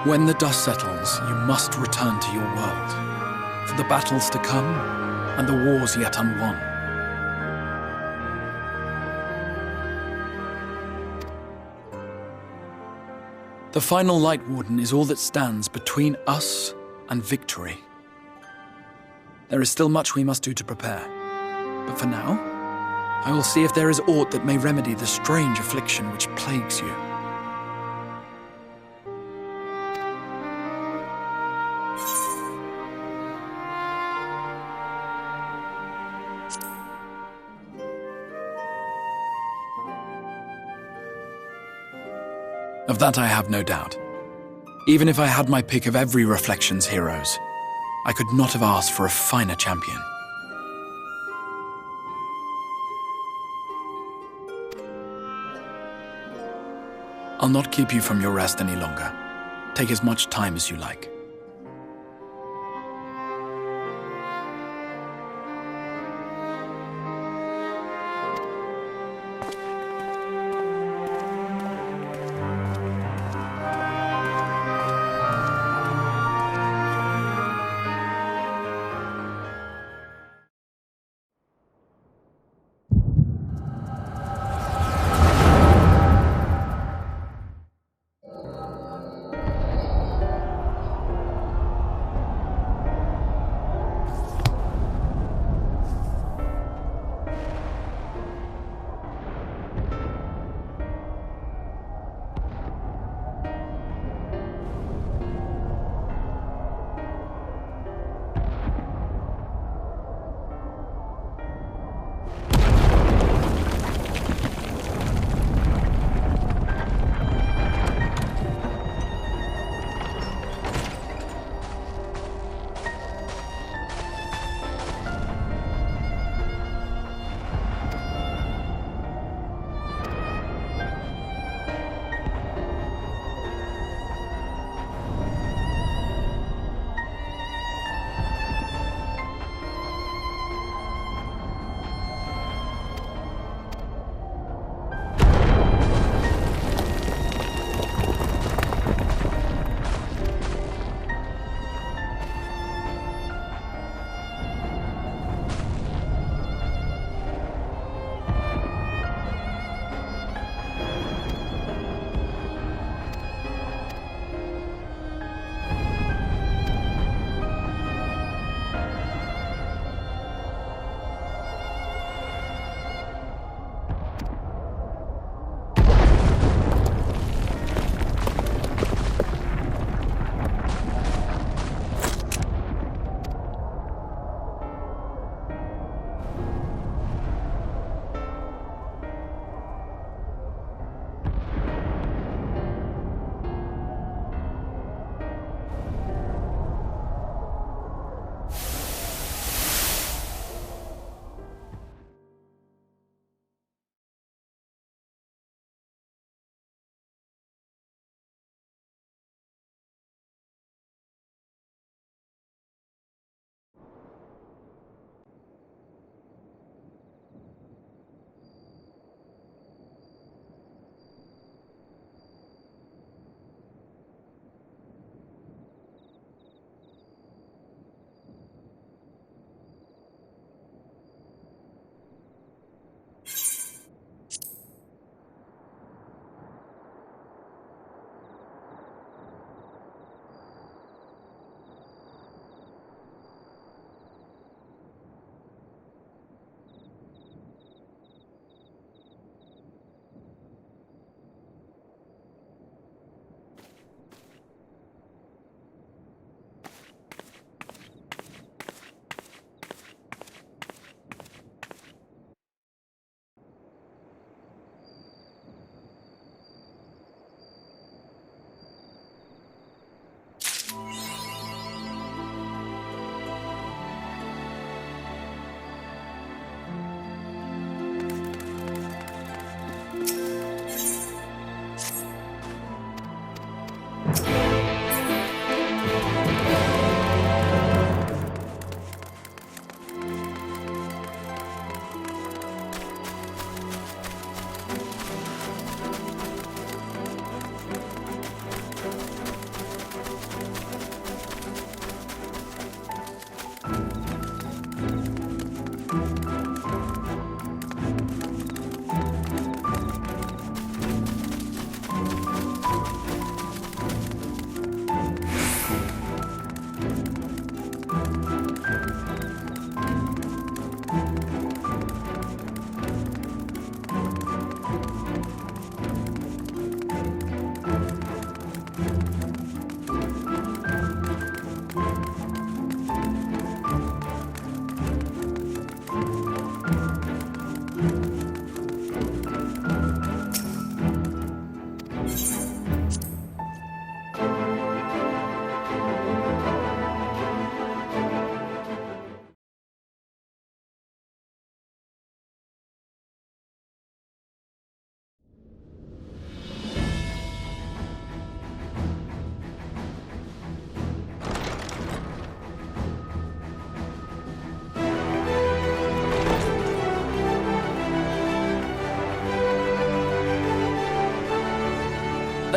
When the dust settles, you must return to your world, for the battles to come and the wars yet unwon. The final Light Warden is all that stands between us and victory. There is still much we must do to prepare, but for now, I will see if there is aught that may remedy the strange affliction which plagues you. Of that I have no doubt. Even if I had my pick of every Reflections heroes, I could not have asked for a finer champion. I'll not keep you from your rest any longer. Take as much time as you like.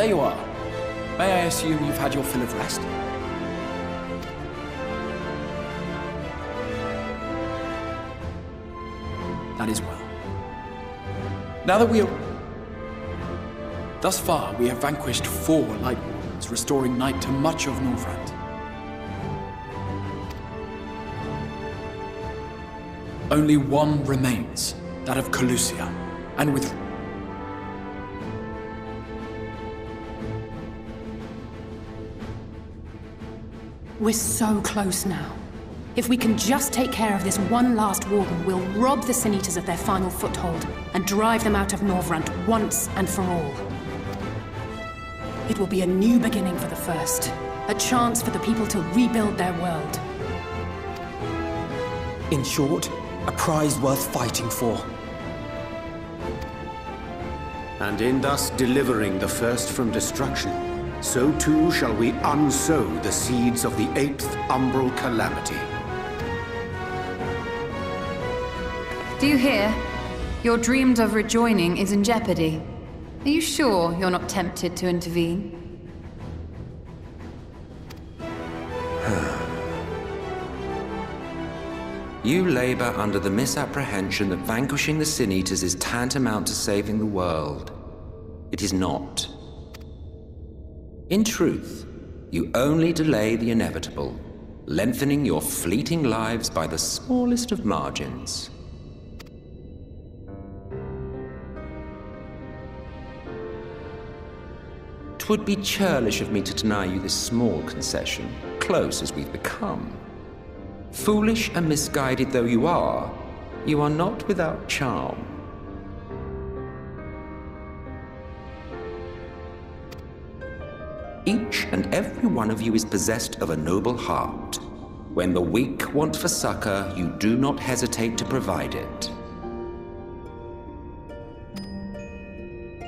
there you are. May I assume you've had your fill of rest? That is well. Now that we are... Thus far, we have vanquished 4 Light Wardens, restoring night to much of Northrend. Only one remains, that of Calusia, and with... We're so close now. If we can just take care of this one last Warden, we'll rob the Sin Eaters of their final foothold and drive them out of Northrend once and for all. It will be a new beginning for the First, a chance for the people to rebuild their world. In short, a prize worth fighting for. And in thus delivering the First from destruction, so too shall we unsow the seeds of the 8th umbral calamity. Do you hear? Your dreamed of rejoining is in jeopardy. Are you sure you're not tempted to intervene? You labor under the misapprehension that vanquishing the Sin Eaters is tantamount to saving the world. It is not. In truth, you only delay the inevitable, lengthening your fleeting lives by the smallest of margins. 'Twould be churlish of me to deny you this small concession, close as we've become. Foolish and misguided though you are not without charm. Each and every one of you is possessed of a noble heart. When the weak want for succor, you do not hesitate to provide it.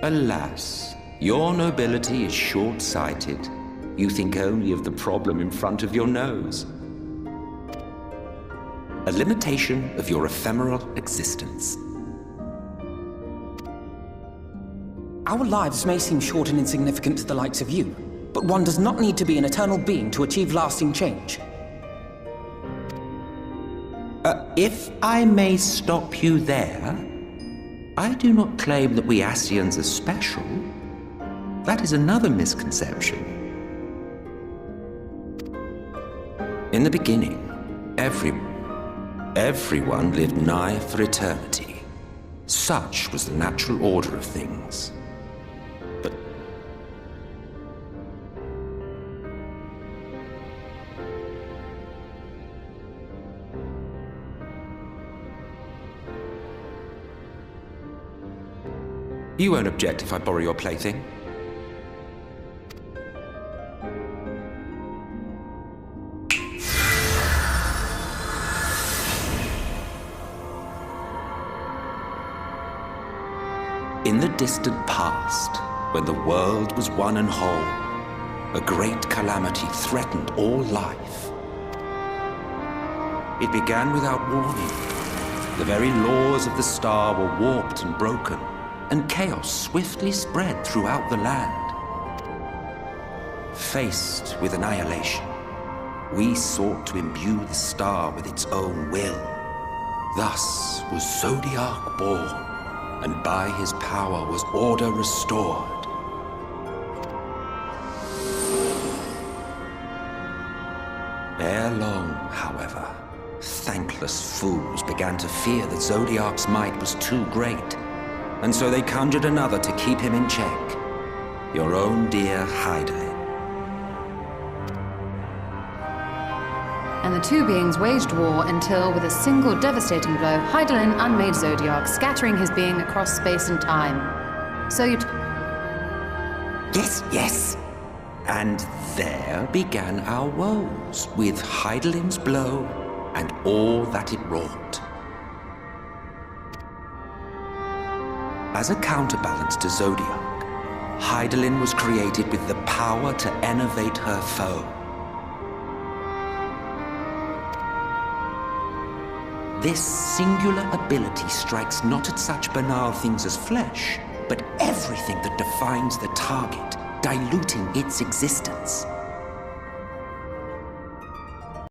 Alas, your nobility is short-sighted. You think only of the problem in front of your nose. A limitation of your ephemeral existence. Our lives may seem short and insignificant to the likes of you, but one does not need to be an eternal being to achieve lasting change. If I may stop you there, I do not claim that we Ascians are special. That is another misconception. In the beginning, everyone lived nigh for eternity. Such was the natural order of things. But you won't object if I borrow your plaything? In the distant past, when the world was one and whole, a great calamity threatened all life. It began without warning. The very laws of the star were warped and broken, and chaos swiftly spread throughout the land. Faced with annihilation, we sought to imbue the star with its own will. Thus was Zodiac born, and by his power was order restored. Ere long, however, thankless fools began to fear that Zodiac's might was too great, and so they conjured another to keep him in check. Your own dear Hydaelyn. And the two beings waged war until, with a single devastating blow, Hydaelyn unmade Zodiac, scattering his being across space and time. So you... Yes. And there began our woes, with Hydaelyn's blow and all that it wrought. As a counterbalance to Zodiac, Hydaelyn was created with the power to enervate her foe. This singular ability strikes not at such banal things as flesh, but everything that defines the target, diluting its existence.